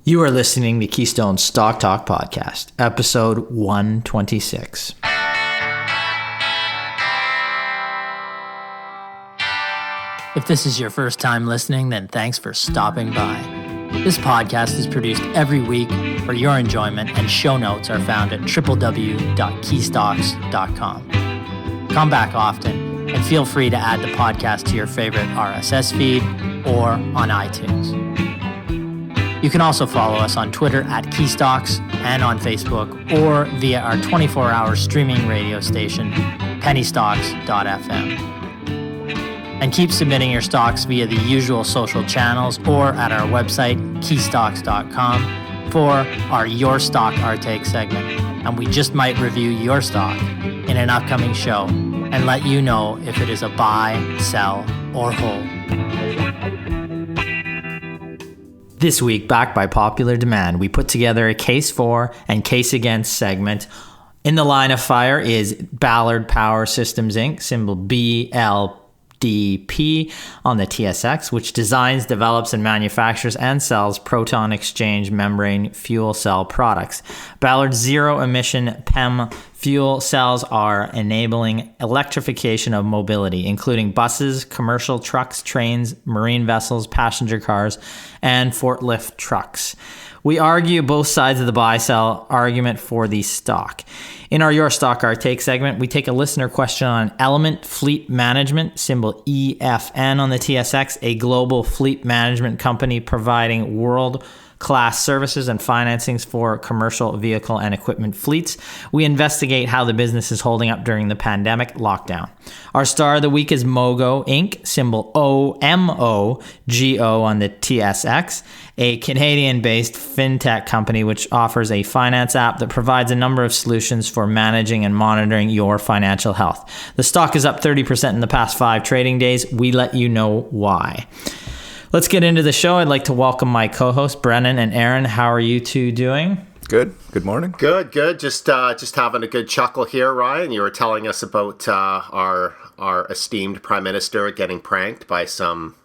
You are listening to Keystone's Stock Talk Podcast, episode 126. If this is your first time listening, then thanks for stopping by. This podcast is produced every week for your enjoyment, and show notes are found at www.keystocks.com. Come back often, and feel free to add the podcast to your favorite RSS feed or on iTunes. You can also follow us on Twitter at Keystocks and on Facebook or via our 24-hour streaming radio station, pennystocks.fm. And keep submitting your stocks via the usual social channels or at our website, keystocks.com, for our Your Stock Our Take segment. And we just might review your stock in an upcoming show and let you know if it is a buy, sell, or hold. This week, backed by popular demand, we put together a case for and case against segment. In the line of fire is Ballard Power Systems Inc., symbol BLDP on the TSX, which designs, develops, and manufactures and sells proton exchange membrane fuel cell products. Ballard's zero-emission PEM fuel cells are enabling electrification of mobility, including buses, commercial trucks, trains, marine vessels, passenger cars, and forklift trucks. We argue both sides of the buy-sell argument for the stock. In our Your Stock Our Take segment, we take a listener question on Element Fleet Management, symbol EFN on the TSX, a global fleet management company providing world-class services and financings for commercial vehicle and equipment fleets. We investigate how the business is holding up during the pandemic lockdown. Our star of the week is Mogul Inc., symbol OMOGO on the TSX, a Canadian-based fintech company which offers a finance app that provides a number of solutions for managing and monitoring your financial health. The stock is up 30% in the past 5 trading days. We let you know why. Let's get into the show. I'd like to welcome my co-hosts, Brennan and Aaron. How are you two doing? Good. Good morning. Good. Just having a good chuckle here, Ryan. You were telling us about our esteemed Prime Minister getting pranked by some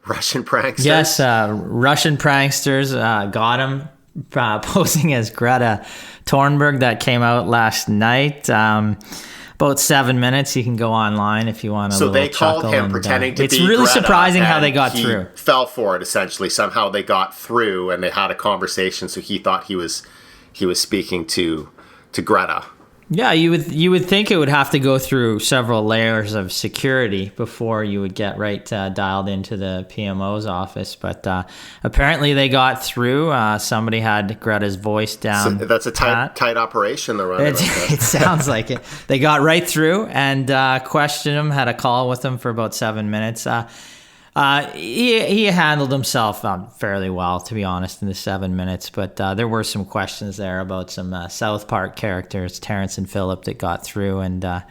Russian pranksters. Yes, Russian pranksters got him posing as Greta Thunberg. That came out last night. About 7 minutes. You can go online if you want So they called him pretending to be It's really Greta, surprising how they got he through. Fell for it, essentially. Somehow they got through and they had a conversation, so he thought he was speaking to Greta. Yeah, you would think it would have to go through several layers of security before you would get dialed into the PMO's office, but apparently they got through. Somebody had Greta's voice down. So that's a tight operation they're running. It sounds like it. They got right through and questioned him, had a call with him for about 7 minutes. He handled himself fairly well, to be honest, in the 7 minutes. But there were some questions there about some South Park characters, Terrence and Phillip, that got through. And I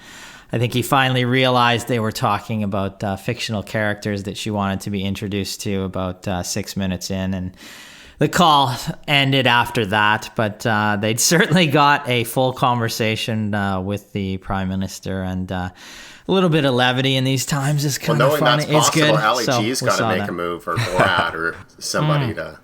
think he finally realized they were talking about fictional characters that she wanted to be introduced to about 6 minutes in. And the call ended after that. But they'd certainly got a full conversation with the Prime Minister. And a little bit of levity in these times is kind of funny. It's good. LEG's got to make a move, or Borat, or somebody to.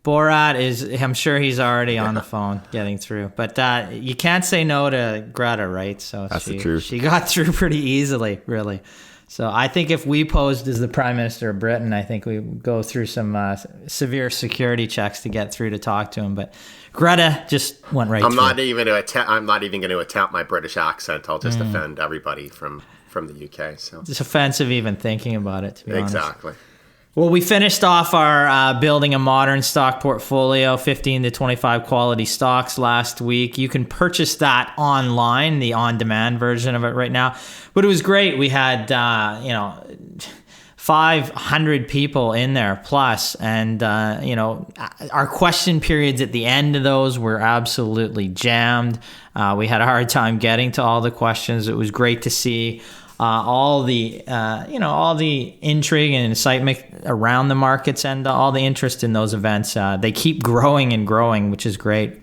Borat is. I'm sure he's already on the phone getting through. But you can't say no to Greta, right? So that's the truth. She got through pretty easily, really. So I think if we posed as the Prime Minister of Britain, I think we would go through some severe security checks to get through to talk to him. But Greta just went right through. I'm not even going to attempt my British accent. I'll just offend everybody from the UK. So it's offensive even thinking about it, to be honest. Exactly. Well, we finished off our building a modern stock portfolio, 15 to 25 quality stocks last week. You can purchase that online, the on-demand version of it right now. But it was great. We had, 500 people in there plus. And, our question periods at the end of those were absolutely jammed. We had a hard time getting to all the questions. It was great to see all the intrigue and excitement around the markets and all the interest in those events. They keep growing and growing, which is great.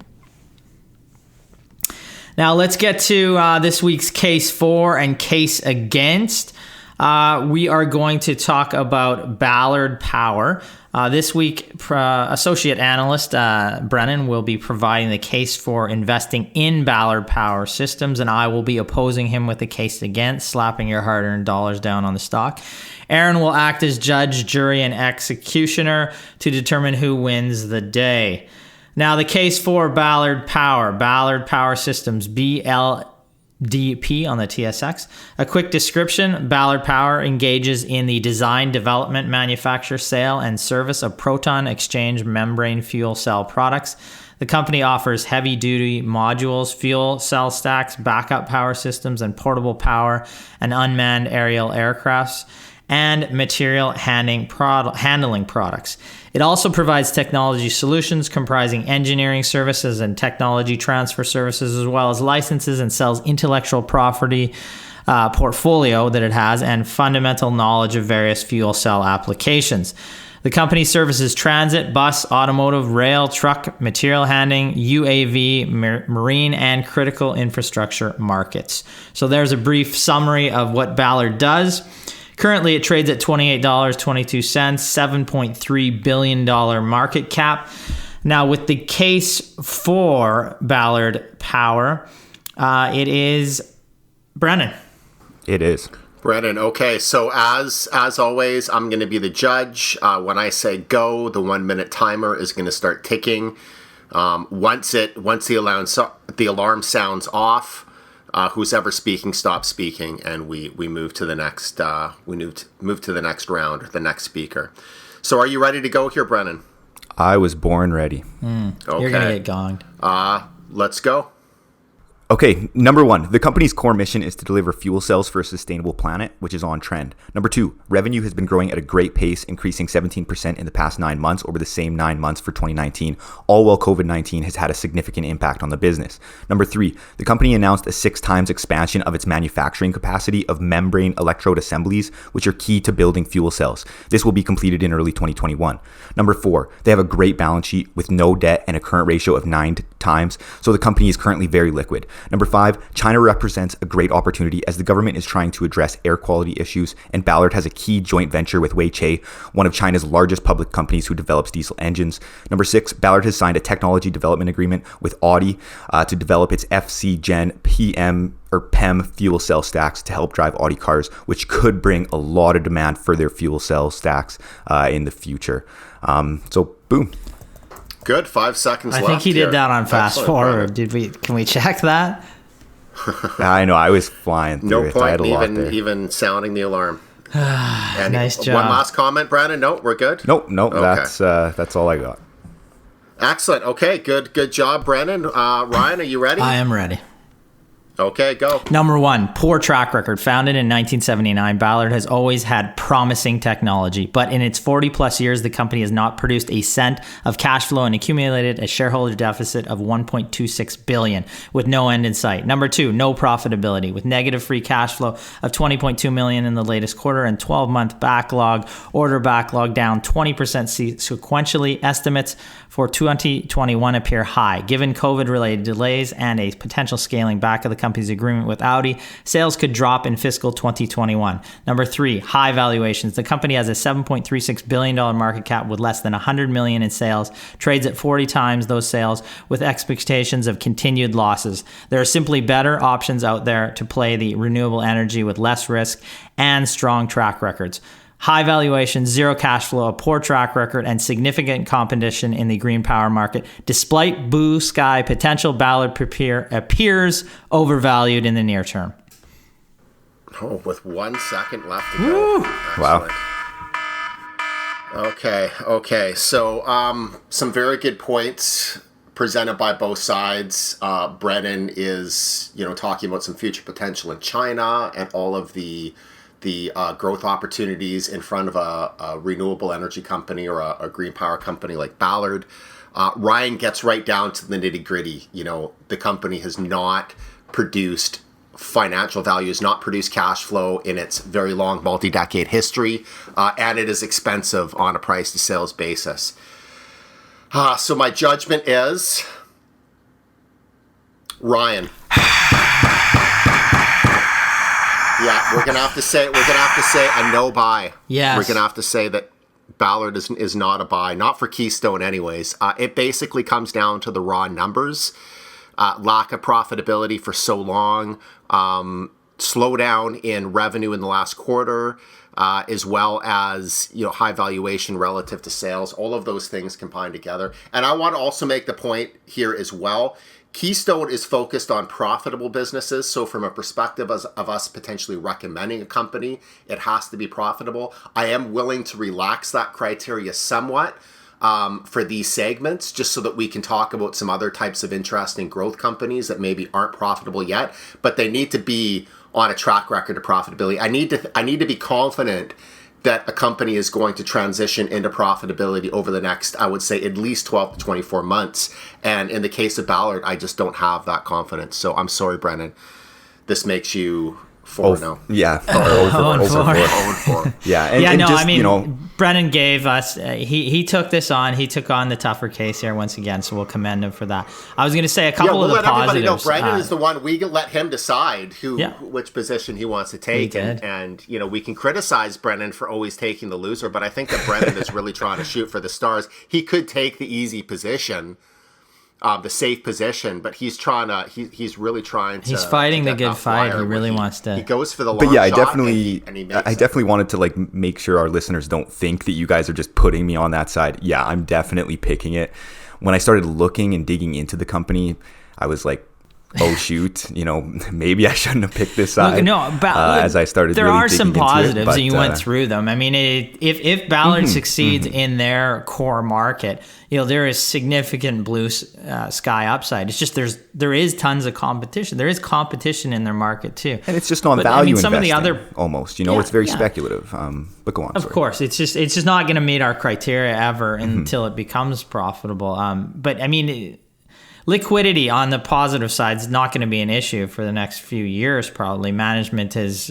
Now let's get to this week's case for and case against. We are going to talk about Ballard Power. This week, associate analyst Brennan will be providing the case for investing in Ballard Power Systems, and I will be opposing him with the case against, slapping your hard-earned dollars down on the stock. Aaron will act as judge, jury, and executioner to determine who wins the day. Now, the case for Ballard Power Systems, BLDP on the TSX. A quick description: Ballard Power engages in the design, development, manufacture, sale, and service of proton exchange membrane fuel cell products. The company offers heavy-duty modules, fuel cell stacks, backup power systems, and portable power and unmanned aerial aircrafts, and material handling products. It also provides technology solutions comprising engineering services and technology transfer services, as well as licenses, and sells intellectual property portfolio that it has and fundamental knowledge of various fuel cell applications. The company services transit, bus, automotive, rail, truck, material handling, UAV, marine, and critical infrastructure markets. So there's a brief summary of what Ballard does. Currently, it trades at $28.22, $7.3 billion market cap. Now, with the case for Ballard Power, it is Brennan. It is. Brennan, okay. So as always, I'm going to be the judge. When I say go, the 1 minute timer is going to start ticking. Once the alarm sounds off, who's ever speaking stops speaking, and we move to the next move to the next round, the next speaker. So are you ready to go here, Brennan? I was born ready. Okay. You're gonna get gonged. Let's go. Okay, number one, the company's core mission is to deliver fuel cells for a sustainable planet, which is on trend. Number two, revenue has been growing at a great pace, increasing 17% in the past 9 months over the same 9 months for 2019, all while COVID-19 has had a significant impact on the business. Number three, the company announced a 6 times expansion of its manufacturing capacity of membrane electrode assemblies, which are key to building fuel cells. This will be completed in early 2021. Number four, they have a great balance sheet with no debt and a current ratio of 9 times, so the company is currently very liquid. Number five, China represents a great opportunity as the government is trying to address air quality issues, and Ballard has a key joint venture with Weiche, one of China's largest public companies who develops diesel engines. Number six, Ballard has signed a technology development agreement with Audi to develop its FC Gen PEM fuel cell stacks to help drive Audi cars, which could bring a lot of demand for their fuel cell stacks in the future. So, boom. Good. 5 seconds left. I think he here. did that on fast Excellent, forward. Brennan. Can we check that? I know. I was flying through No it. I had point a lot there. even sounding the alarm. Nice job. One last comment, Brandon? No, we're good? Nope. Okay. That's all I got. Excellent. Okay, good job, Brandon. Ryan, are you ready? I am ready. Okay, go. Number one, poor track record. Founded in 1979, Ballard has always had promising technology, but in its 40 plus years, the company has not produced a cent of cash flow and accumulated a shareholder deficit of $1.26 billion with no end in sight. Number two, no profitability with negative free cash flow of $20.2 million in the latest quarter and 12-month order backlog down 20% sequentially. Estimates for 2021 appear high. Given COVID-related delays and a potential scaling back of the company's agreement with Audi, sales could drop in fiscal 2021. Number three, high valuations. The company has a $7.36 billion market cap with less than $100 million in sales, trades at 40 times those sales with expectations of continued losses. There are simply better options out there to play the renewable energy with less risk and strong track records. High valuation, zero cash flow, a poor track record, and significant competition in the green power market. Despite blue sky potential, Ballard appears overvalued in the near term. Oh, with 1 second left to go. Wow. Okay. So, some very good points presented by both sides. Brennan is, talking about some future potential in China and all of the growth opportunities in front of a renewable energy company or a green power company like Ballard. Ryan gets right down to the nitty gritty. The company has not produced financial value, has not produced cash flow in its very long multi-decade history, and it is expensive on a price to sales basis. So my judgment is Ryan. Yeah, we're gonna have to say a no buy. Yes. We're gonna have to say that Ballard is not a buy, not for Keystone anyways. It basically comes down to the raw numbers, lack of profitability for so long, slowdown in revenue in the last quarter, as well as high valuation relative to sales. All of those things combined together. And I want to also make the point here as well. Keystone is focused on profitable businesses. So from a perspective of us potentially recommending a company, it has to be profitable. I am willing to relax that criteria somewhat for these segments, just so that we can talk about some other types of interesting growth companies that maybe aren't profitable yet, but they need to be on a track record of profitability. I need to be confident that a company is going to transition into profitability over the next, I would say, at least 12 to 24 months. And in the case of Ballard, I just don't have that confidence. So I'm sorry, Brennan. This makes you 4-0. Yeah. 0-4. Yeah. And just, Brennan gave us, he took this on. He took on the tougher case here once again, so we'll commend him for that. I was going to say a couple of the positives. Everybody know Brennan is the one. We let him decide which position he wants to take. And we can criticize Brennan for always taking the loser, but I think that Brennan is really trying to shoot for the stars. He could take the easy position, the safe position, but he's really trying to. He's fighting the good fight. He really wants to. He goes for the long shot. But yeah, I I definitely wanted to make sure our listeners don't think that you guys are just putting me on that side. Yeah, I'm definitely picking it. When I started looking and digging into the company, I was like, oh shoot, maybe I shouldn't have picked this side. As I started, there really are some positives, but, and you went through them. I mean, if Ballard succeeds in their core market, there is significant blue sky upside. It's just there is tons of competition. There is competition in their market too, and it's just on value some investing. Of the other almost, it's very speculative. But go on. Of course, it's just not going to meet our criteria ever until it becomes profitable. But I mean. Liquidity on the positive side is not going to be an issue for the next few years, probably. Management has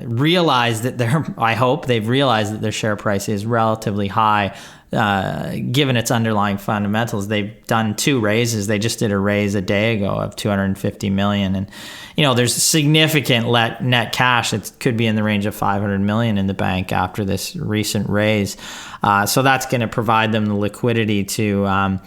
realized that I hope they've realized that their share price is relatively high, given its underlying fundamentals. They've done 2 raises. They just did a raise a day ago of $250 million. And, there's significant net cash that could be in the range of $500 million in the bank after this recent raise. So that's going to provide them the liquidity to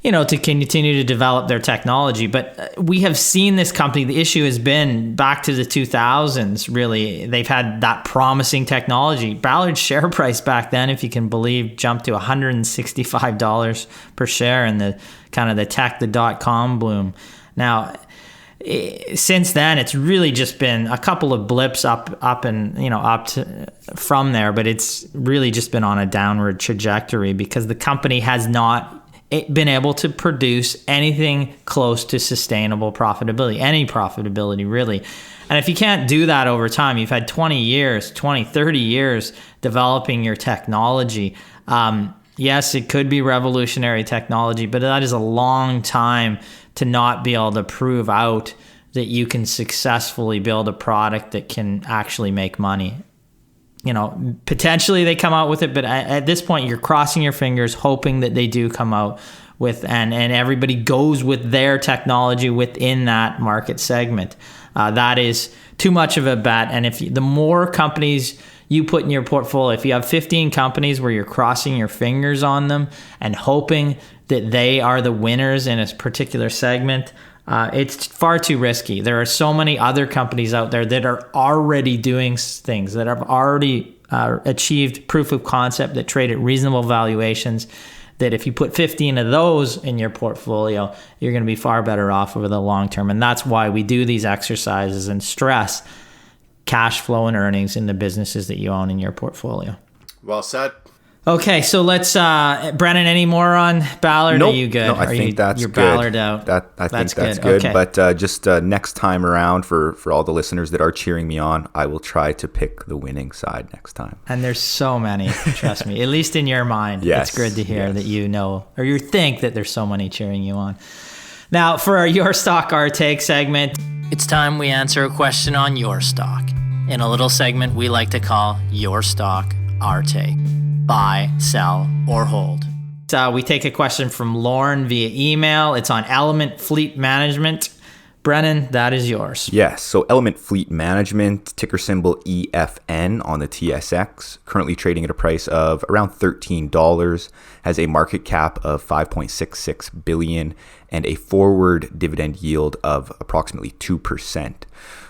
continue to develop their technology. But we have seen this company, the issue has been back to the 2000s, really. They've had that promising technology. Ballard's share price back then, if you can believe, jumped to $165 per share in the kind of the dot-com boom. Now, since then, it's really just been a couple of blips up from there, but it's really just been on a downward trajectory because the company has not been able to produce anything close to sustainable profitability, any profitability really. And if you can't do that over time, you've had 30 years developing your technology. Yes, it could be revolutionary technology, but that is a long time to not be able to prove out that you can successfully build a product that can actually make money. Potentially they come out with it, but at this point you're crossing your fingers, hoping that they do come out with, and everybody goes with their technology within that market segment. That is too much of a bet. And the more companies you put in your portfolio, if you have 15 companies where you're crossing your fingers on them and hoping that they are the winners in a particular segment, it's far too risky. There are so many other companies out there that are already doing things, that have already achieved proof of concept, that trade at reasonable valuations, that if you put 15 of those in your portfolio, you're going to be far better off over the long term. And that's why we do these exercises and stress cash flow and earnings in the businesses that you own in your portfolio. Well said. Okay, so let's, Brennan, any more on Ballard? Nope. Are you good? No, I think that's you're good. Ballard out. I think that's good. Okay. But just next time around, for all the listeners that are cheering me on, I will try to pick the winning side next time. And there's so many, trust me. At least in your mind, yes, it's good to hear that you know, or you think that there's so many cheering you on. Now, for our Your Stock, Our Take segment, it's time we answer a question on your stock in a little segment we like to call Your Stock, Our Take. Buy, sell, or hold. We take a question from Lauren via email. It's on Element Fleet Management. Brennan, that is yours. Yes, so Element Fleet Management, ticker symbol EFN on the TSX, currently trading at a price of around $13, has a market cap of $5.66 billion and a forward dividend yield of approximately 2%.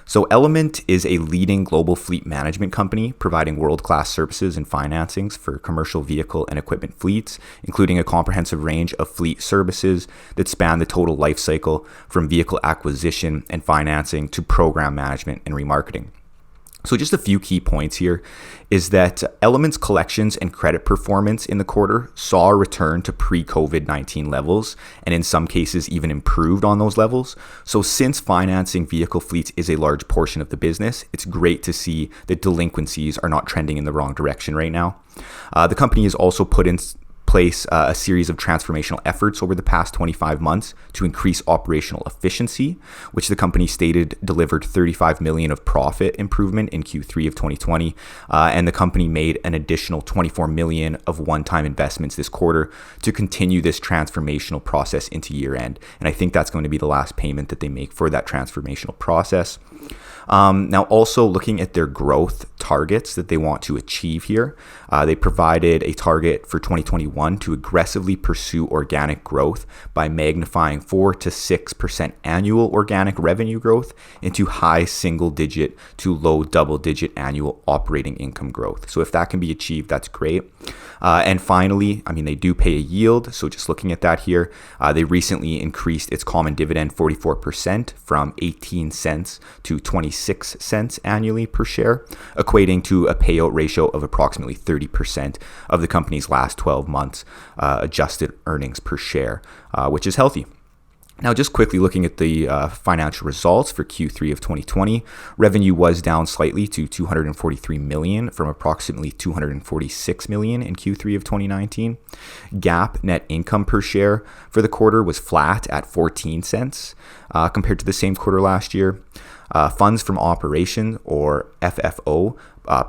So Element is a leading global fleet management company providing world-class services and financings for commercial vehicle and equipment fleets, including a comprehensive range of fleet services that span the total life cycle from vehicle acquisition and financing to program management and remarketing. So just a few key points here is that Element's collections and credit performance in the quarter saw a return to pre-COVID-19 levels, and in some cases even improved on those levels. So since financing vehicle fleets is a large portion of the business, it's great to see that delinquencies are not trending in the wrong direction right now. The company has also put in place a series of transformational efforts over the past 25 months to increase operational efficiency, which the company stated delivered $35 million of profit improvement in Q3 of 2020. And the company made an additional $24 million of one-time investments this quarter to continue this transformational process into year end. And I think that's going to be the last payment that they make for that transformational process. Now, also looking at their growth targets that they want to achieve here, they provided a target for 2021 to aggressively pursue organic growth by magnifying 4 to 6% annual organic revenue growth into high single-digit to low double-digit annual operating income growth. So if that can be achieved, that's great. And finally, they do pay a yield. So just looking at that here, they recently increased its common dividend 44% from 18 cents to 26 cents annually per share, equating to a payout ratio of approximately 30% of the company's last 12 months adjusted earnings per share, which is healthy. Now, just quickly looking at the financial results for Q3 of 2020, revenue was down slightly to $243 million from approximately $246 million in Q3 of 2019. GAAP net income per share for the quarter was flat at 14 cents compared to the same quarter last year. Funds from operation, or FFO,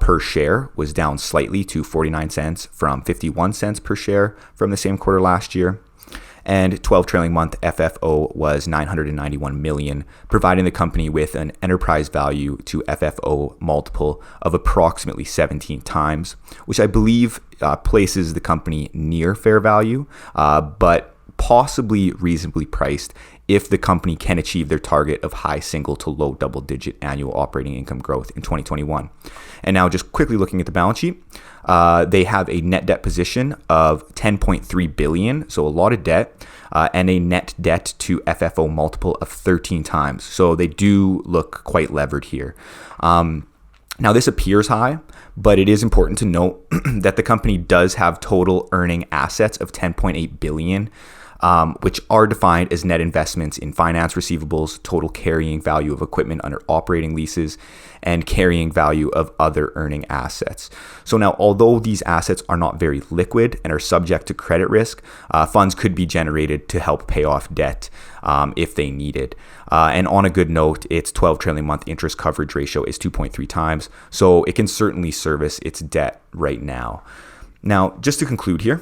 per share was down slightly to 49 cents from 51 cents per share from the same quarter last year. And 12 trailing month FFO was $991 million, providing the company with an enterprise value to FFO multiple of approximately 17 times, which I believe places the company near fair value, but possibly reasonably priced if the company can achieve their target of high single to low double-digit annual operating income growth in 2021. And now just quickly looking at the balance sheet, they have a net debt position of $10.3 billion, so a lot of debt, and a net debt to FFO multiple of 13 times. So they do look quite levered here. Now, this appears high, but it is important to note that the company does have total earning assets of $10.8 billion, which are defined as net investments in finance receivables, total carrying value of equipment under operating leases, and carrying value of other earning assets. So now, although these assets are not very liquid and are subject to credit risk, funds could be generated to help pay off debt if they needed. And on a good note, its 12 trailing month interest coverage ratio is 2.3 times, so it can certainly service its debt right now. Now, just to conclude here,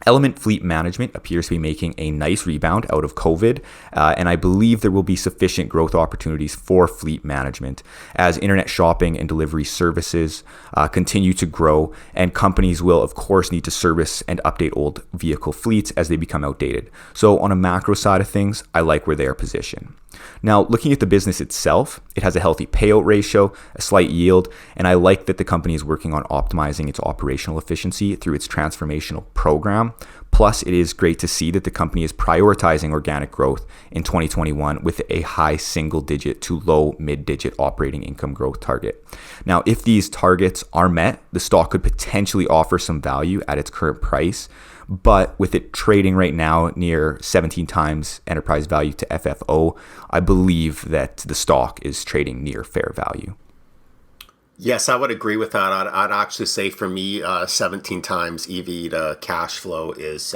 Element Fleet Management appears to be making a nice rebound out of COVID, and I believe there will be sufficient growth opportunities for fleet management as internet shopping and delivery services continue to grow, and companies will, of course, need to service and update old vehicle fleets as they become outdated. So on a macro side of things, I like where they are positioned. Now, looking at the business itself, it has a healthy payout ratio, a slight yield, and I like that the company is working on optimizing its operational efficiency through its transformational program. Plus, it is great to see that the company is prioritizing organic growth in 2021 with a high single-digit to low mid-digit operating income growth target. Now, if these targets are met, the stock could potentially offer some value at its current price. But with it trading right now near 17 times enterprise value to FFO, I believe that the stock is trading near fair value. Yes, I would agree with that. I'd actually say for me, 17 times EV to cash flow is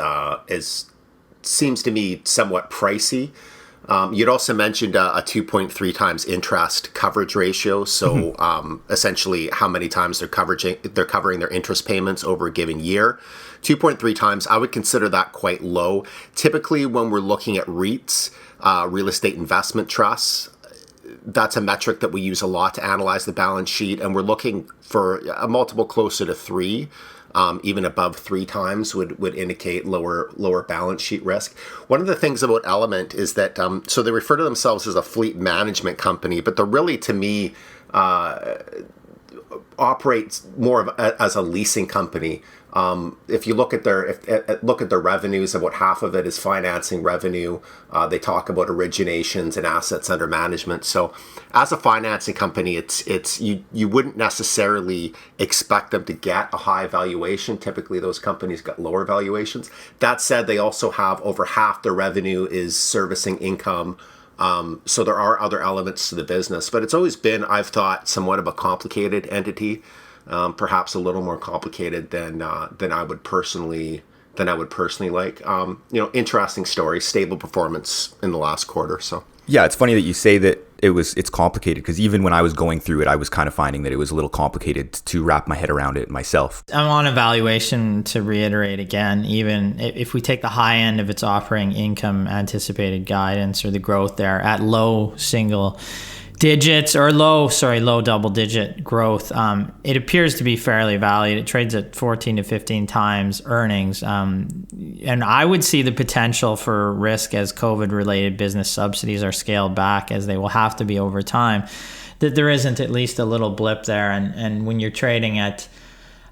seems to me somewhat pricey. You'd also mentioned a 2.3 times interest coverage ratio. So essentially how many times they're covering their interest payments over a given year. 2.3 times, I would consider that quite low. Typically when we're looking at REITs, real estate investment trusts, that's a metric that we use a lot to analyze the balance sheet. And we're looking for a multiple closer to 3. Even above 3 times would indicate lower balance sheet risk. One of the things about Element is that, so they refer to themselves as a fleet management company, but they're really, to me, operates more of as a leasing company. If you look at their revenues, about half of it is financing revenue. They talk about originations and assets under management. So, as a financing company, it's you wouldn't necessarily expect them to get a high valuation. Typically, those companies get lower valuations. That said, they also have over half their revenue is servicing income. So there are other elements to the business, but it's always been, I've thought, somewhat of a complicated entity. Perhaps a little more complicated than I would personally like. Interesting story, stable performance in the last quarter. So yeah, it's funny that you say that it's complicated, because even when I was going through it, I was kind of finding that it was a little complicated to wrap my head around it myself. I'm on a valuation, to reiterate again, even if we take the high end of its operating income anticipated guidance, or the growth there at low single digits, or low double digit growth, it appears to be fairly valued. It trades at 14 to 15 times earnings. And I would see the potential for risk as COVID related business subsidies are scaled back, as they will have to be over time, that there isn't at least a little blip there. And when you're trading at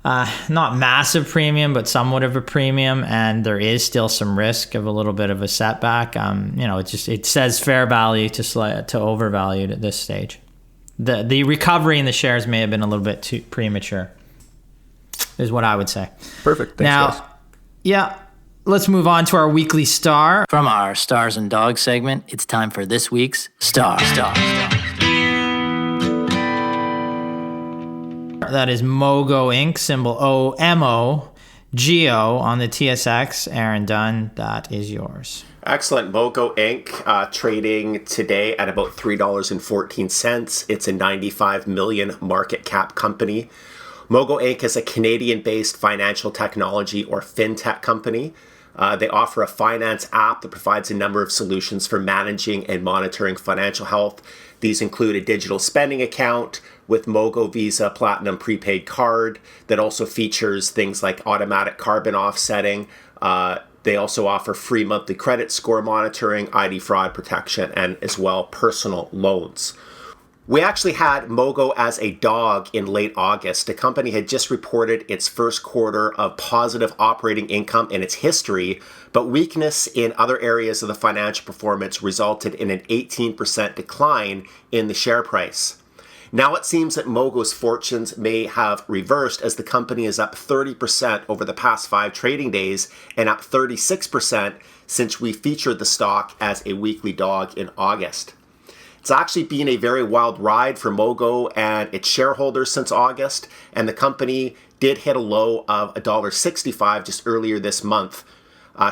not massive premium, but somewhat of a premium, and there is still some risk of a little bit of a setback, it says fair value to overvalued at this stage. The recovery in the shares may have been a little bit too premature, is what I would say. Perfect. Thanks, now, guys. Yeah, let's move on to our weekly star. From our Stars and Dogs segment, it's time for this week's Star. That is Mogul Inc., symbol OMOGO on the TSX. Aaron Dunn, that is yours. Excellent. Mogul Inc. Trading today at about $3.14. It's a $95 million market cap company. Mogul Inc. is a Canadian-based financial technology or fintech company. They offer a finance app that provides a number of solutions for managing and monitoring financial health. These include a digital spending account with Mogul Visa Platinum prepaid card that also features things like automatic carbon offsetting. They also offer free monthly credit score monitoring, ID fraud protection, and as well personal loans. We actually had Mogul as a dog in late August. The company had just reported its first quarter of positive operating income in its history, but weakness in other areas of the financial performance resulted in an 18% decline in the share price. Now it seems that Mogul's fortunes may have reversed, as the company is up 30% over the past 5 trading days and up 36% since we featured the stock as a weekly dog in August. It's actually been a very wild ride for Mogul and its shareholders since August, and the company did hit a low of $1.65 just earlier this month,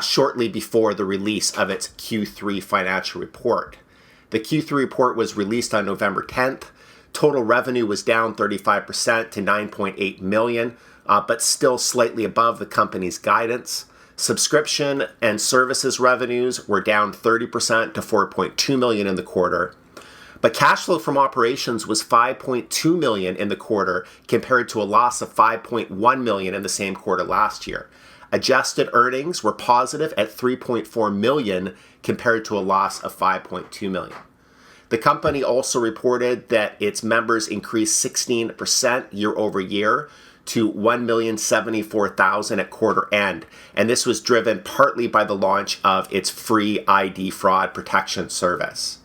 shortly before the release of its Q3 financial report. The Q3 report was released on November 10th. Total revenue was down 35% to $9.8 million, but still slightly above the company's guidance. Subscription and services revenues were down 30% to $4.2 million in the quarter. But cash flow from operations was $5.2 million in the quarter, compared to a loss of $5.1 million in the same quarter last year. Adjusted earnings were positive at $3.4 million, compared to a loss of $5.2 million. The company also reported that its members increased 16% year over year to 1,074,000 at quarter end. And this was driven partly by the launch of its free ID fraud protection service.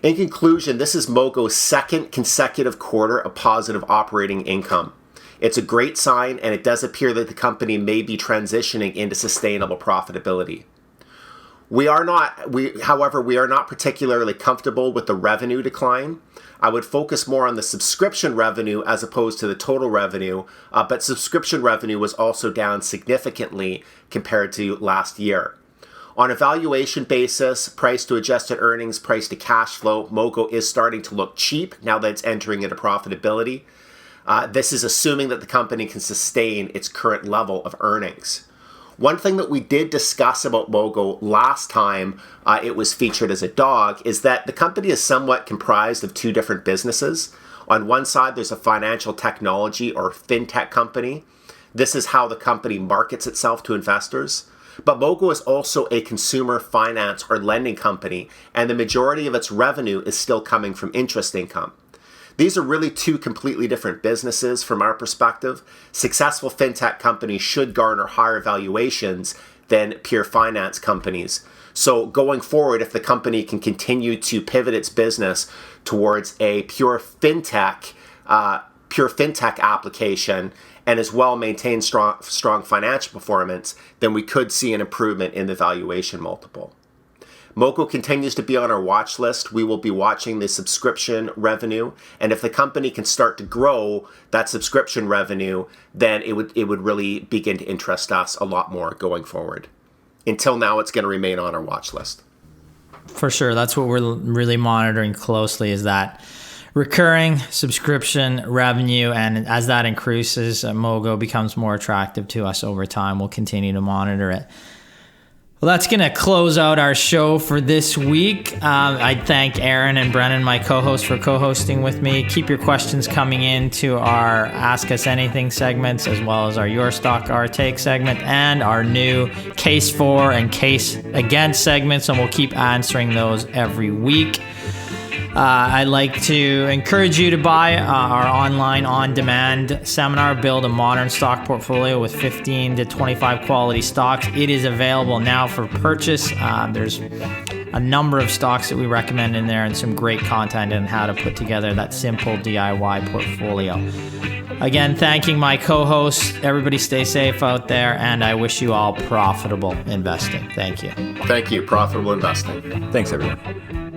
In conclusion, this is Mogul's second consecutive quarter of positive operating income. It's a great sign, and it does appear that the company may be transitioning into sustainable profitability. However, we are not particularly comfortable with the revenue decline. I would focus more on the subscription revenue as opposed to the total revenue, but subscription revenue was also down significantly compared to last year. On a valuation basis, price to adjusted earnings, price to cash flow, Mogul is starting to look cheap now that it's entering into profitability. This is assuming that the company can sustain its current level of earnings. One thing that we did discuss about Mogul last time it was featured as a dog is that the company is somewhat comprised of two different businesses. On one side, there's a financial technology or fintech company. This is how the company markets itself to investors. But Mogul is also a consumer finance or lending company, and the majority of its revenue is still coming from interest income. These are really two completely different businesses from our perspective. Successful fintech companies should garner higher valuations than pure finance companies. So going forward, if the company can continue to pivot its business towards a pure fintech application and as well maintain strong financial performance, then we could see an improvement in the valuation multiple. Mogul continues to be on our watch list. We will be watching the subscription revenue, and if the company can start to grow that subscription revenue, then it would really begin to interest us a lot more going forward. Until now, it's going to remain on our watch list. For sure. That's what we're really monitoring closely, is that recurring subscription revenue. And as that increases, Mogul becomes more attractive to us over time. We'll continue to monitor it. Well, that's going to close out our show for this week. I thank Aaron and Brennan, my co-hosts, for co-hosting with me. Keep your questions coming in to our Ask Us Anything segments, as well as our Your Stock, Our Take segment, and our new Case For and Case Against segments, and we'll keep answering those every week. I'd like to encourage you to buy our online on-demand seminar, Build a Modern Stock Portfolio with 15 to 25 quality stocks. It is available now for purchase. There's a number of stocks that we recommend in there and some great content on how to put together that simple DIY portfolio. Again, thanking my co-hosts. Everybody stay safe out there, and I wish you all profitable investing. Thank you. Thank you. Profitable investing. Thanks, everyone.